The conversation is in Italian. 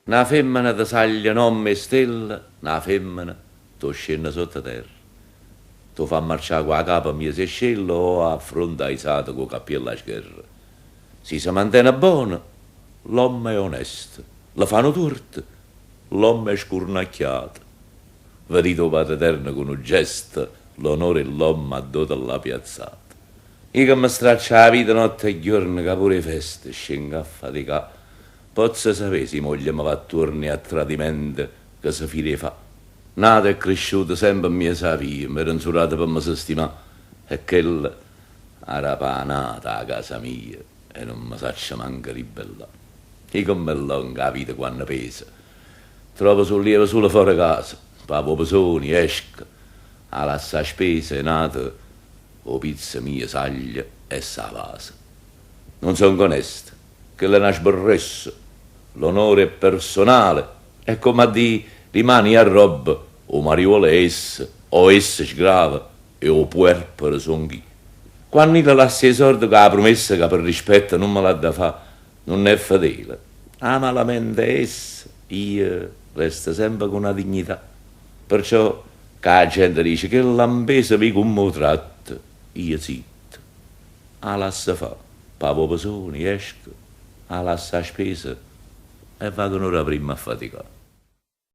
Una femmina ti saglia nome e stella, una femmina ti scende sottoterra. Tu fa marciare con la capa mia sescello o affronta aisato con capello a scherra. Si mantiene buono, l'uomo è onesto. La fanno tutte, l'uomo è scurnacchiato. Vedete il Padre Eterno con un gesto, l'onore e l'uomo ha dato alla piazzata. Io che mi straccia la vita notte e giorno, che pure feste scengo a faticare. Pozzo sapere se moglie mi va attorno a tradimento che si fide fa. Nato e cresciuto sempre a mia savia, mi ero insurato per me stimare. E quella era panata a casa mia e non mi saccia manca ribellare. Io come longa la vita quando pesa. Trovo sollievo solo fuori casa, pavo pesoni, esco. A lassa spesa è nata o pizza mia saglia e sa vasa. Non sono onesto, che le nasce sborresso, l'onore è personale, e come a di rimani a roba, o mariuole esse, o esse sgrava, e o puerpero son chi. Quando io lascia i soldi che la promessa che per rispetto non me l'ha da fa, non è fedele. Ah, malamente essa, io resto sempre con una dignità. Perciò che la gente dice che l'ambesa vi come tratto, io zitto. Ah, lascia fa, pavo pesoni, esco, ah, lascia spesa e vado un'ora prima a faticare.